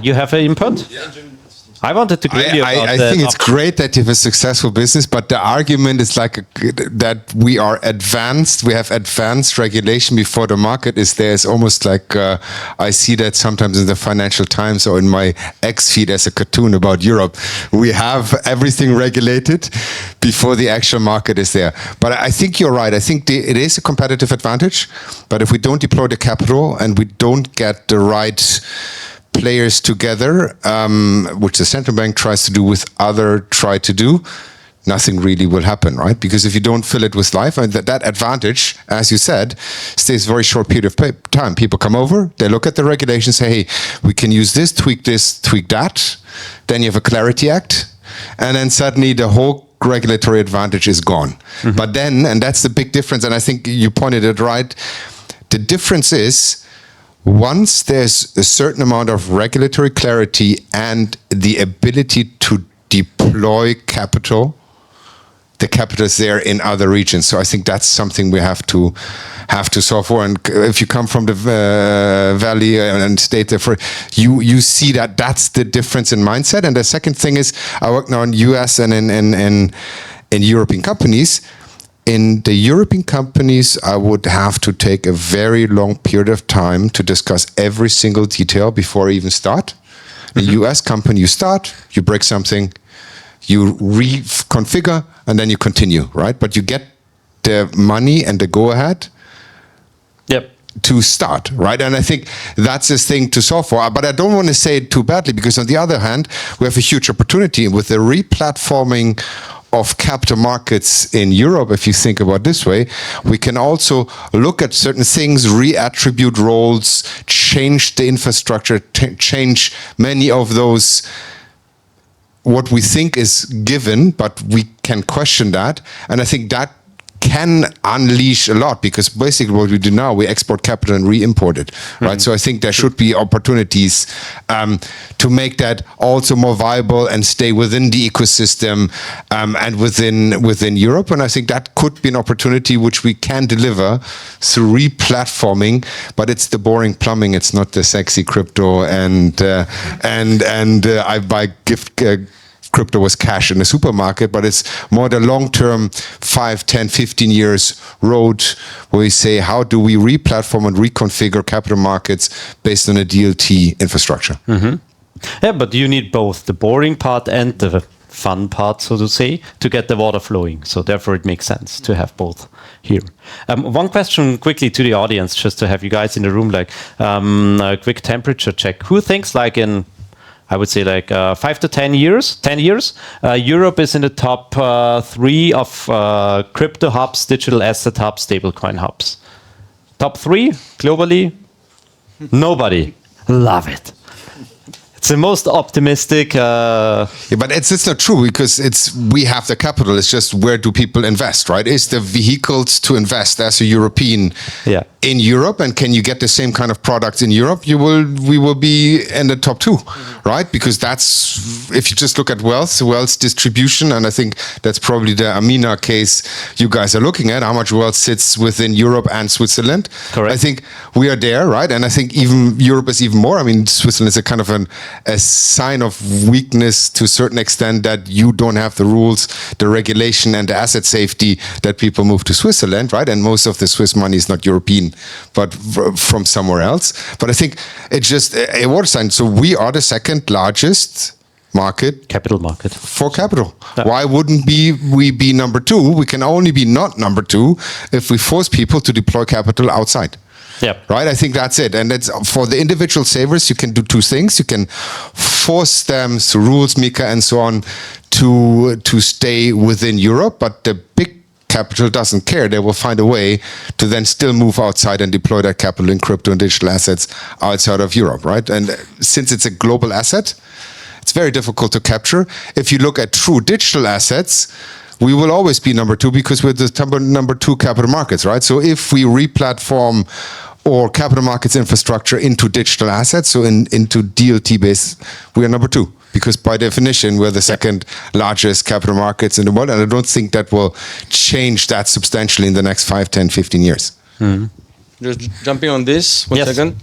you have an input? I wanted to grill you about I think it's great that you have a successful business, but the argument is like that we are advanced. We have advanced regulation before the market is there. It's almost like I see that sometimes in the Financial Times or in my X feed as a cartoon about Europe. We have everything regulated before the actual market is there. But I think you're right. I think it is a competitive advantage. But if we don't deploy the capital and we don't get the right players together, which the central bank tries to do with try to do, nothing really will happen, right? Because if you don't fill it with life, and that advantage, as you said, stays a very short period of time. People come over, they look at the regulations, say, hey, we can use this, tweak that. Then you have a Clarity Act, and then suddenly the whole regulatory advantage is gone. Mm-hmm. But then, and that's the big difference, and I think you pointed it right, the difference is, once there's a certain amount of regulatory clarity and the ability to deploy capital, the capital is there in other regions. So I think that's something we have to solve for. And if you come from the valley and stayed there for, you see that that's the difference in mindset. And the second thing is, I work now in US and in European companies. In the European companies, I would have to take a very long period of time to discuss every single detail before I even start. In a US company, you start, you break something, you reconfigure, and then you continue, right? But you get the money and the go-ahead to start, right? And I think that's this thing to solve for. But I don't want to say it too badly, because on the other hand, we have a huge opportunity with the replatforming of capital markets in Europe. If you think about it this way, we can also look at certain things, reattribute roles, change the infrastructure, change many of those, what we think is given, but we can question that. And I think that can unleash a lot, because basically what we do now, we export capital and re-import it, right? Mm-hmm. So I think there should be opportunities to make that also more viable and stay within the ecosystem and within Europe. And I think that could be an opportunity which we can deliver through re-platforming, but it's the boring plumbing. It's not the sexy crypto and I buy crypto was cash in the supermarket, but it's more the long-term 5, 10, 15 years road where we say, how do we re-platform and reconfigure capital markets based on a DLT infrastructure? Mm-hmm. Yeah, but you need both the boring part and the fun part, so to say, to get the water flowing. So therefore it makes sense to have both here. One question quickly to the audience, just to have you guys in the room, like a quick temperature check. Who thinks like in, I would say like 5 to 10 years, Europe is in the top 3 of crypto hubs, digital asset hubs, stablecoin hubs. Top 3 globally? Nobody. Love it. It's the most optimistic. Yeah, but it's not true, because we have the capital. It's just, where do people invest, right? Is the vehicles to invest as a European in Europe, and can you get the same kind of products in Europe? We will be in the top 2, right? Because that's, if you just look at wealth distribution, and I think that's probably the AMINA case you guys are looking at, how much wealth sits within Europe and Switzerland. Correct. I think we are there, right? And I think even Europe is even more. I mean, Switzerland is a kind of a sign of weakness to a certain extent, that you don't have the rules, the regulation, and the asset safety that people move to Switzerland, right? And most of the Swiss money is not European, but from somewhere else. But I think it's just a water sign. So we are the second largest capital market for capital. Yeah. Why wouldn't we be number 2? We can only be not number 2 if we force people to deploy capital outside. Yep. Right, I think that's it. And it's for the individual savers, you can do 2 things. You can force them through rules, MiCA and so on, to stay within Europe, but the big capital doesn't care. They will find a way to then still move outside and deploy that capital in crypto and digital assets outside of Europe, right? And since it's a global asset, it's very difficult to capture. If you look at true digital assets, we will always be number 2, because we're the number 2 capital markets, right? So if we re-platform or capital markets infrastructure into digital assets, so into DLT base, we are number 2. Because by definition, we're the second largest capital markets in the world. And I don't think that will change that substantially in the next 5, 10, 15 years. Mm-hmm. Just jumping on this, one second.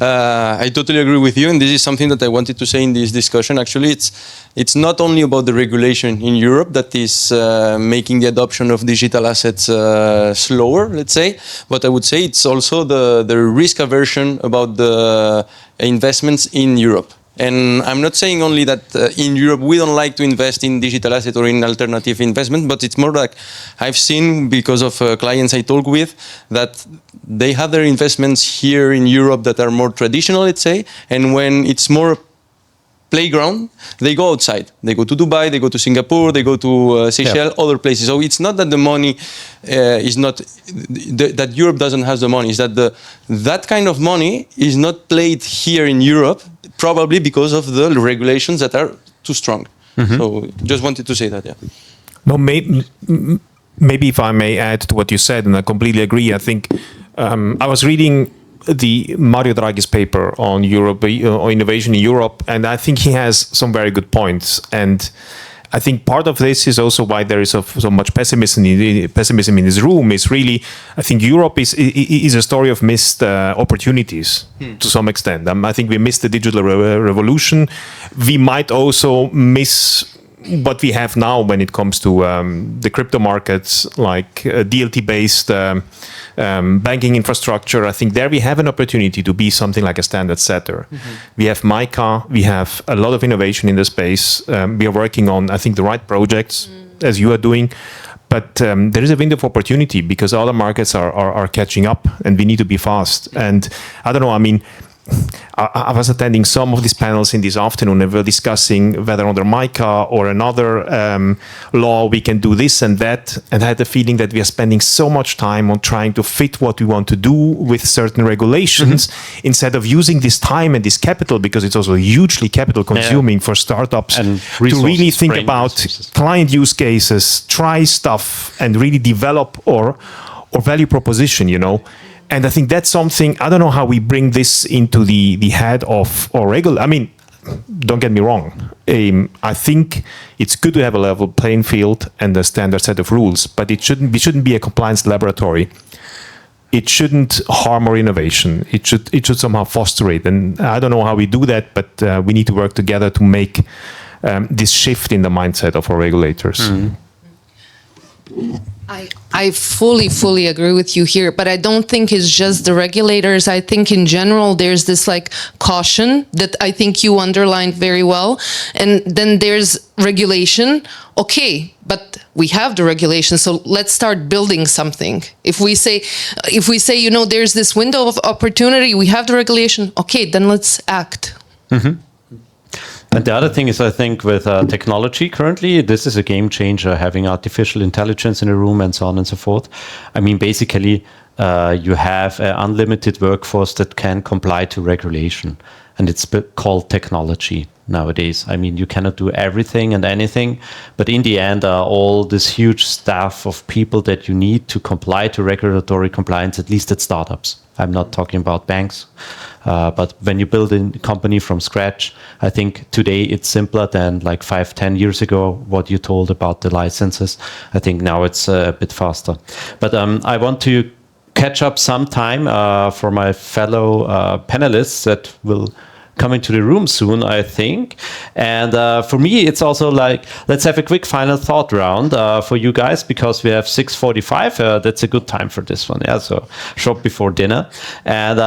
I totally agree with you, and this is something that I wanted to say in this discussion. Actually, it's not only about the regulation in Europe that is making the adoption of digital assets slower, let's say, but I would say it's also the risk aversion about the investments in Europe. And I'm not saying only that in Europe we don't like to invest in digital asset or in alternative investment, but it's more like I've seen, because of clients I talk with, that they have their investments here in Europe that are more traditional, let's say, and when it's more playground, they go outside. They go to Dubai, they go to Singapore, they go to Seychelles, other places. So it's not that the money is not, that Europe doesn't have the money. It's that that kind of money is not played here in Europe, probably because of the regulations that are too strong. So just wanted to say that, yeah. No, maybe if I may add to what you said, and I completely agree. I think I was reading the Mario Draghi's paper on Europe, on innovation in Europe, and I think he has some very good points. And I think part of this is also why there is so much pessimism in this room. Is really, I think Europe is a story of missed opportunities to some extent. I think we missed the digital revolution. We might also miss what we have now when it comes to the crypto markets, like DLT-based banking infrastructure. I think there we have an opportunity to be something like a standard setter. We have MiCA, we have a lot of innovation in the space. We are working on, I think, the right projects, as you are doing. But there is a window of opportunity because other markets are catching up, and we need to be fast. And I don't know, I mean, I was attending some of these panels in this afternoon, and we were discussing whether under MiCA or another law we can do this and that. And I had the feeling that we are spending so much time on trying to fit what we want to do with certain regulations instead of using this time and this capital, because it's also hugely capital consuming for startups, and to really think about client use cases, try stuff, and really develop or value proposition, you know. And I think that's something, I don't know how we bring this into the head of our regular. I mean, don't get me wrong. I think it's good to have a level playing field and a standard set of rules, but we shouldn't be a compliance laboratory. It shouldn't harm our innovation. It should somehow foster it. And I don't know how we do that, but we need to work together to make this shift in the mindset of our regulators. I fully agree with you here, but I don't think it's just the regulators. I think in general there's this like caution that I think you underlined very well, and then there's regulation. Okay, but we have the regulation, so let's start building something. If we say you know, there's this window of opportunity, we have the regulation. Okay, then let's act. And the other thing is, I think with technology currently, this is a game changer, having artificial intelligence in a room and so on and so forth. I mean, basically, you have an unlimited workforce that can comply to regulation. And it's called technology nowadays. I mean, you cannot do everything and anything, but in the end, all this huge staff of people that you need to comply to regulatory compliance, at least at startups. I'm not talking about banks, but when you build a company from scratch, I think today it's simpler than like 5-10 years ago, what you told about the licenses. I think now it's a bit faster. But I want to catch up some time for my fellow panelists that will come into the room soon, I think. And for me, it's also like, let's have a quick final thought round for you guys, because we have 6:45. That's a good time for this one. Yeah, so short before dinner. And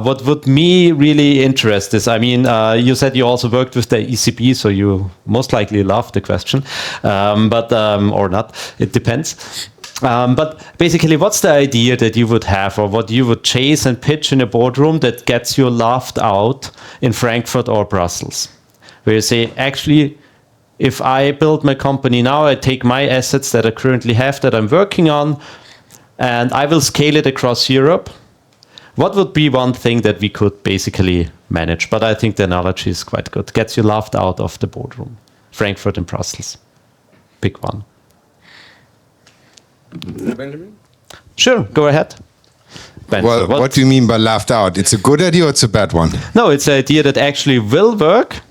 what would me really interest is, I mean, you said you also worked with the ECB, so you most likely love the question, but or not, it depends. But basically, what's the idea that you would have, or what you would chase and pitch in a boardroom that gets you laughed out in Frankfurt or Brussels? Where you say, actually, if I build my company now, I take my assets that I currently have that I'm working on, and I will scale it across Europe. What would be one thing that we could basically manage? But I think the analogy is quite good. Gets you laughed out of the boardroom. Frankfurt and Brussels. Big one. Benjamin? Sure, go ahead. Ben, Well, what do you mean by laughed out? It's a good idea or it's a bad one? No, it's an idea that actually will work,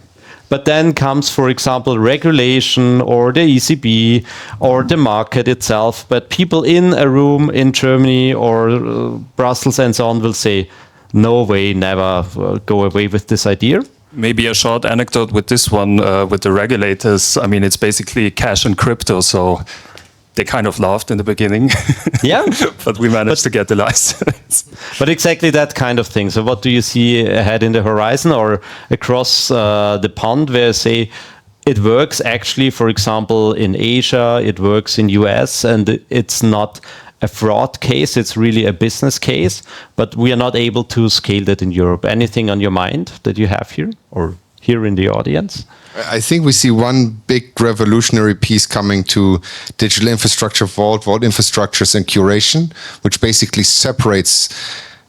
but then comes, for example, regulation or the ECB or the market itself. But people in a room in Germany or Brussels and so on will say, no way, never go away with this idea. Maybe a short anecdote with this one, with the regulators. I mean, it's basically cash and crypto, so they kind of laughed in the beginning. Yeah. But we managed to get the license. But exactly that kind of thing. So what do you see ahead in the horizon or across the pond where, say, it works actually, for example, in Asia, it works in US, and it's not a fraud case, it's really a business case, but we are not able to scale that in Europe. Anything on your mind that you have here or here in the audience? I think we see one big revolutionary piece coming to digital infrastructure, vault infrastructures and curation, which basically separates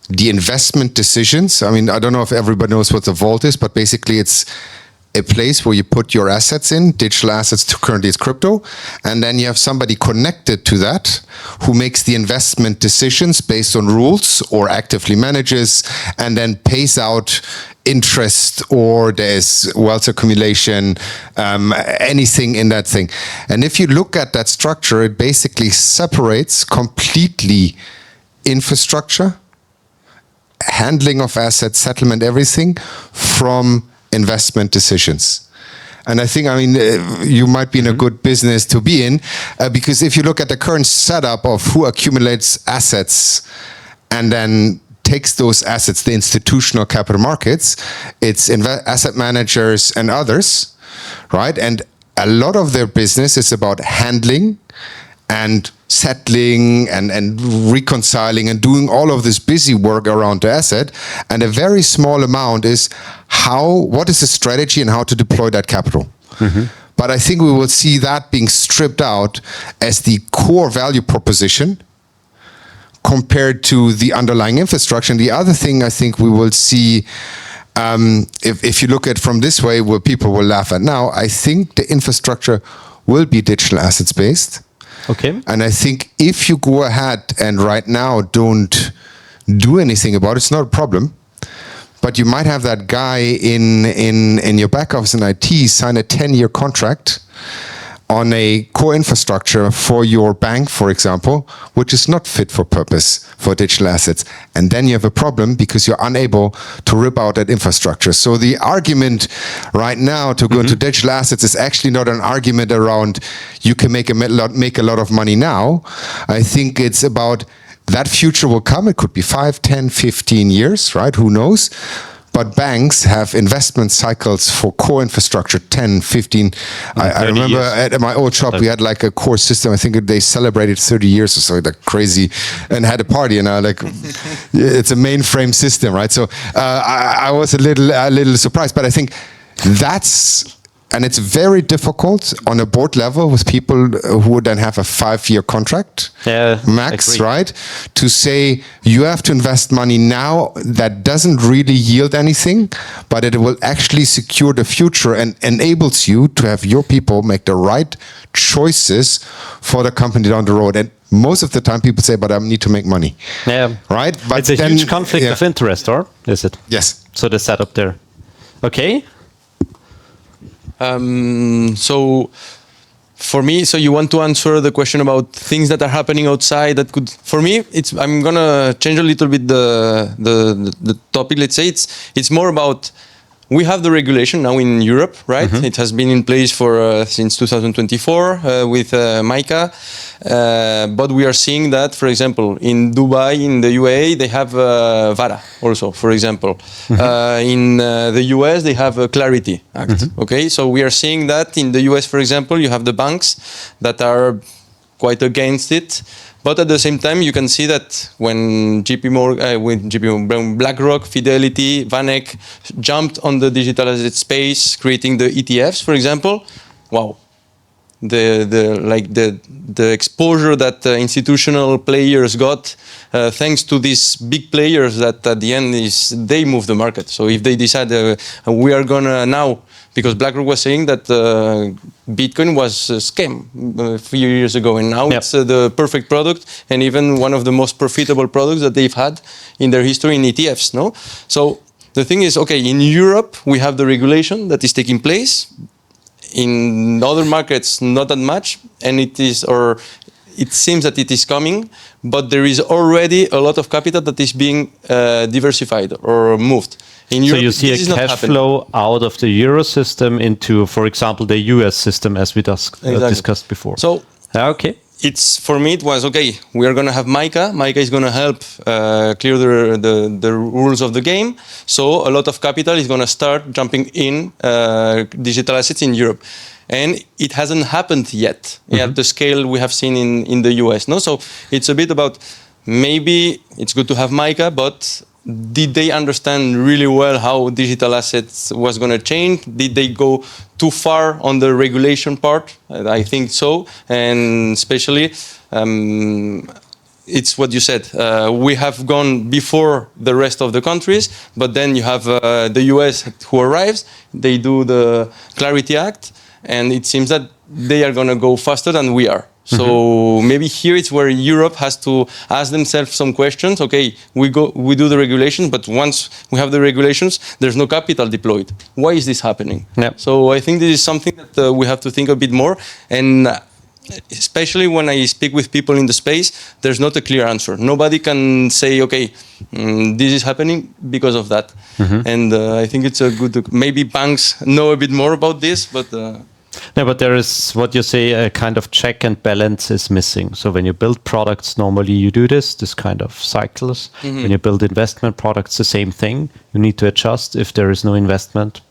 the investment decisions. I mean, I don't know if everybody knows what the vault is, but basically it's a place where you put your assets in, digital assets, currently it's crypto, and then you have somebody connected to that who makes the investment decisions based on rules or actively manages and then pays out interest, or there's wealth accumulation, anything in that thing. And if you look at that structure, it basically separates completely infrastructure, handling of assets, settlement, everything from investment decisions. And I think, you might be in a good business to be in, because if you look at the current setup of who accumulates assets and then takes those assets, the institutional capital markets, it's asset managers and others, right? And a lot of their business is about handling and settling and reconciling and doing all of this busy work around the asset, and a very small amount is what is the strategy and how to deploy that capital. But I think we will see that being stripped out as the core value proposition compared to the underlying infrastructure. And the other thing I think we will see, if you look at it from this way, where people will laugh at now, I think the infrastructure will be digital assets based. Okay. And I think if you go ahead and right now don't do anything about it, it's not a problem. But you might have that guy in your back office in IT sign a 10-year contract on a core infrastructure for your bank, for example, which is not fit for purpose for digital assets. And then you have a problem because you're unable to rip out that infrastructure. So the argument right now to go into digital assets is actually not an argument around you can make a lot of money now. I think it's about that future will come. It could be 5, 10, 15 years, right? Who knows? But banks have investment cycles for core infrastructure, 10, 15. I remember at my old shop, we had like a core system. I think they celebrated 30 years or so, like crazy, and had a party. And it's a mainframe system, right? So I was a little surprised, but I think and it's very difficult on a board level with people who would then have a 5-year contract, max, right? To say you have to invest money now that doesn't really yield anything, but it will actually secure the future and enables you to have your people make the right choices for the company down the road. And most of the time people say, but I need to make money. Yeah. Right? But it's a huge conflict of interest, or is it? Yes. So the setup there. Okay. So for me, so you want to answer the question about things that are happening outside that could, for me, I'm gonna change a little bit the topic. Let's say it's more about, we have the regulation now in Europe, right? It has been in place for since 2024 with MiCA, but we are seeing that, for example, in Dubai, in the UAE, they have VARA also, for example. In the US, they have a Clarity Act. Okay, so we are seeing that in the US, for example, you have the banks that are quite against it. But at the same time, you can see that when BlackRock, Fidelity, Vanek jumped on the digital asset space, creating the ETFs, for example, wow, the exposure that institutional players got thanks to these big players that at the end they move the market. So if they decide we are gonna now, because BlackRock was saying that Bitcoin was a scam a few years ago, and now it's the perfect product and even one of the most profitable products that they've had in their history in ETFs. No, so the thing is, okay, in Europe we have the regulation that is taking place. In other markets, not that much, and it seems that it is coming, but there is already a lot of capital that is being diversified or moved. In So Europe, you see a this is not cash happening. flow out of the euro system into, for example, the US system, as we discussed before. So Okay. it's for me it was okay, we are going to have MiCA is going to help clear the rules of the game, so a lot of capital is going to start jumping in digital assets in Europe, and it hasn't happened yet at the scale we have seen in the US. No, so it's a bit about, maybe it's good to have MiCA, but did they understand really well how digital assets was going to change? Did they go too far on the regulation part? I think so. And especially, it's what you said. We have gone before the rest of the countries, but then you have the US who arrives. They do the Clarity Act, and it seems that they are going to go faster than we are. So maybe here it's where Europe has to ask themselves some questions. Okay, we do the regulations, but once we have the regulations, there's no capital deployed. Why is this happening? Yeah. So I think this is something that we have to think a bit more. And especially when I speak with people in the space, there's not a clear answer. Nobody can say, okay, this is happening because of that. And I think it's a good, maybe banks know a bit more about this, but... No, but there is, what you say, a kind of check and balance is missing. So when you build products, normally you do this kind of cycles. When you build investment products, the same thing. You need to adjust. If there is no investment,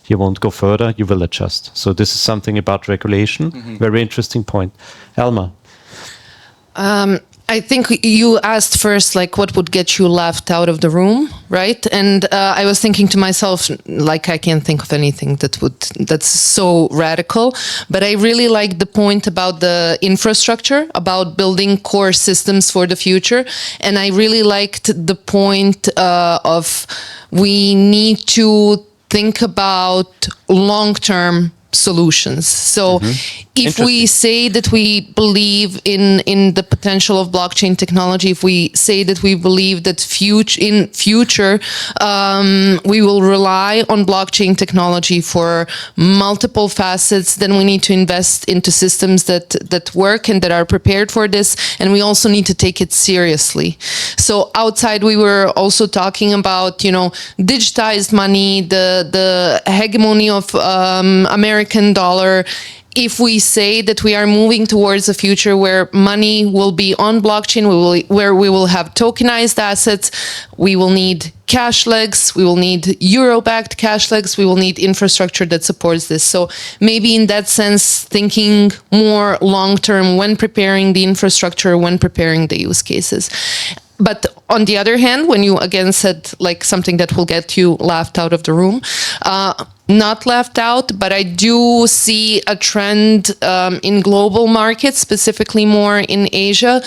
you won't go further, you will adjust. So this is something about regulation. Very interesting point. Elma. I think you asked first, like, what would get you laughed out of the room, right? And I was thinking to myself, like, I can't think of anything that's so radical. But I really like the point about the infrastructure, about building core systems for the future. And I really liked the point of we need to think about long-term solutions. So if we say that we believe in the potential of blockchain technology, if we say that we believe that in future we will rely on blockchain technology for multiple facets, then we need to invest into systems that work and that are prepared for this, and we also need to take it seriously. So outside we were also talking about, digitized money, the hegemony of American dollar. If we say that we are moving towards a future where money will be on blockchain, where we will have tokenized assets, we will need cash legs, we will need euro-backed cash legs, we will need infrastructure that supports this. So maybe in that sense, thinking more long-term when preparing the infrastructure, when preparing the use cases. But on the other hand, when you again said like something that will get you laughed out of the room, not laughed out, but I do see a trend in global markets, specifically more in Asia,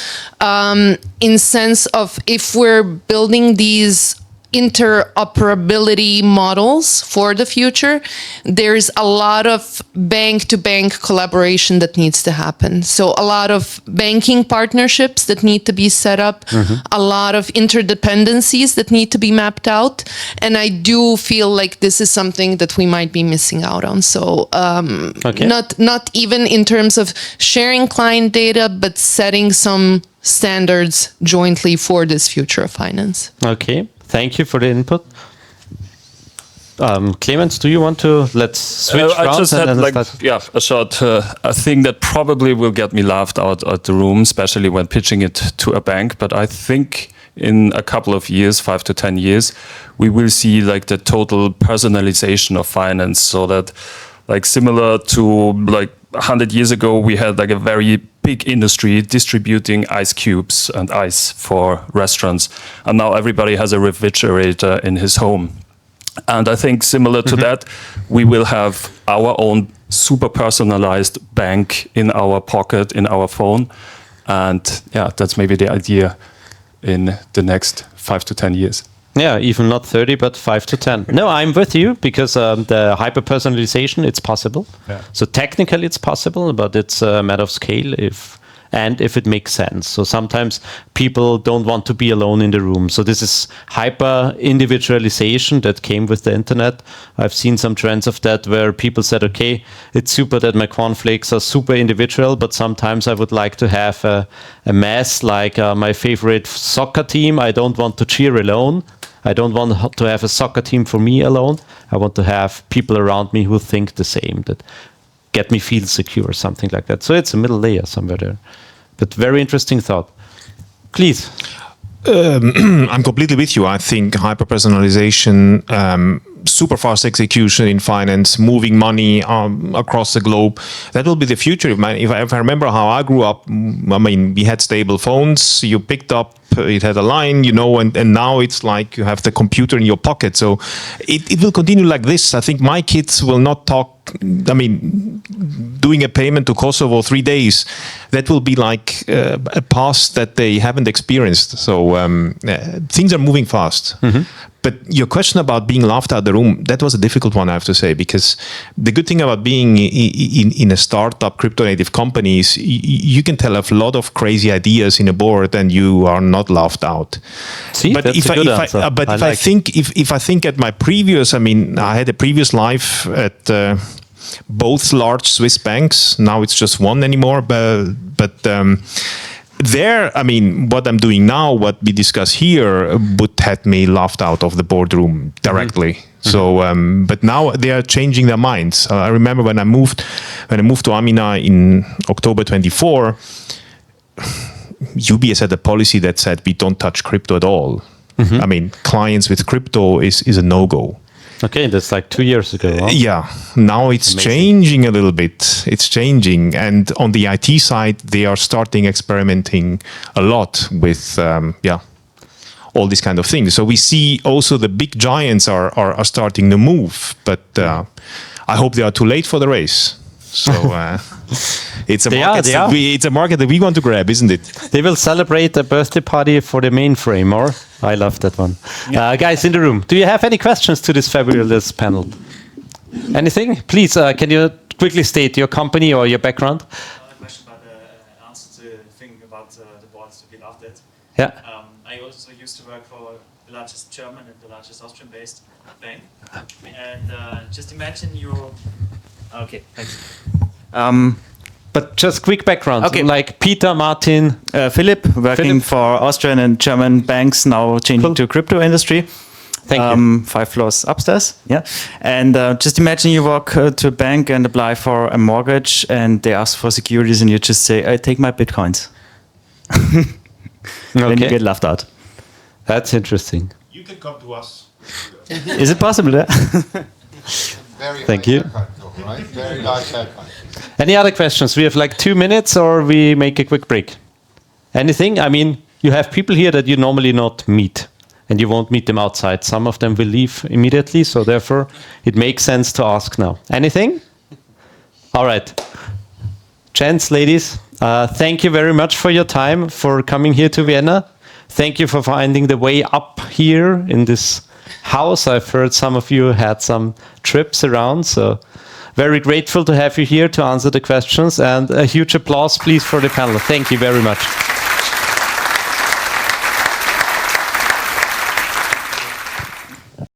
in sense of if we're building these interoperability models for the future, there's a lot of bank-to-bank collaboration that needs to happen. So a lot of banking partnerships that need to be set up, a lot of interdependencies that need to be mapped out. And I do feel like this is something that we might be missing out on. So not even in terms of sharing client data, but setting some standards jointly for this future of finance. Okay. Thank you for the input. Clemens, do you want to, let's switch I just had start. a short a thing that probably will get me laughed out of the room, especially when pitching it to a bank. But I think in a couple of years, 5 to 10 years, we will see like the total personalization of finance, so that like similar to like 100 years ago, we had like a very big industry distributing ice cubes and ice for restaurants. And now everybody has a refrigerator in his home. And I think similar to that, we will have our own super personalized bank in our pocket, in our phone. And yeah, that's maybe the idea in the next 5 to 10 years. Yeah, even not 30, but 5 to 10. No, I'm with you because the hyper-personalization, it's possible. Yeah. So technically it's possible, but it's a matter of scale. and if it makes sense. So sometimes people don't want to be alone in the room. So this is hyper individualization that came with the internet. I've seen some trends of that where people said, okay, it's super that my cornflakes are super individual, but sometimes I would like to have a mass like my favorite soccer team. I don't want to cheer alone. I don't want to have a soccer team for me alone. I want to have people around me who think the same, that get me feel secure, something like that. So it's a middle layer somewhere there. But very interesting thought. Please. I'm completely with you. I think hyper-personalization, super fast execution in finance, moving money across the globe, that will be the future. If I remember how I grew up, I mean, we had stable phones, you picked up, it had a line, you know, and now it's like you have the computer in your pocket. So it will continue like this. I think my kids will not talk, I mean, doing a payment to Kosovo 3 days, that will be like a past that they haven't experienced. So things are moving fast. Mm-hmm. But your question about being laughed out of the room, that was a difficult one, I have to say, because the good thing about being in a startup crypto native company is you can tell a lot of crazy ideas in a board and you are not laughed out. See, but that's a good answer. If I think at my previous, I mean, I had a previous life at both large Swiss banks. Now it's just one anymore, but there, I mean, what I'm doing now, what we discuss here, would have me laughed out of the boardroom directly. Mm-hmm. So, but now they are changing their minds. I remember when I moved to AMINA in October 24, UBS had a policy that said we don't touch crypto at all. Mm-hmm. I mean, clients with crypto is a no-go. Okay, that's like 2 years ago. Huh? Yeah, now it's changing a little bit. It's changing. And on the IT side, they are starting experimenting a lot with, all these kind of things. So we see also the big giants are starting to move, but I hope they are too late for the race. So it's a market that we want to grab, isn't it? They will celebrate a birthday party for the mainframe, or I love that one. Yeah. Guys in the room, do you have any questions to this fabulous panel? Anything? Please, can you quickly state your company or your background? A question about the answer to the thing about the boards to be laughed at. Yeah. I also used to work for the largest German and the largest Austrian-based bank, and just imagine you. Okay, thanks. But just quick background. Okay. Like Peter, Martin, Philip, working for Austrian and German banks, now changing to crypto industry. Thank you. 5 floors upstairs. Yeah. And just imagine you walk to a bank and apply for a mortgage, and they ask for securities, and you just say, "I take my bitcoins." Then you get laughed out. That's interesting. You can come to us. Is it possible? Yeah? Thank you. Right? Very nice haircut. Any other questions? We have like 2 minutes, or we make a quick break. Anything? I mean, you have people here that you normally not meet, and you won't meet them outside. Some of them will leave immediately, so therefore it makes sense to ask now. Anything? All right. Gents, ladies, thank you very much for your time, for coming here to Vienna. Thank you for finding the way up here in this house. I've heard some of you had some trips around, so very grateful to have you here to answer the questions, and a huge applause please for the panel. Thank you very much.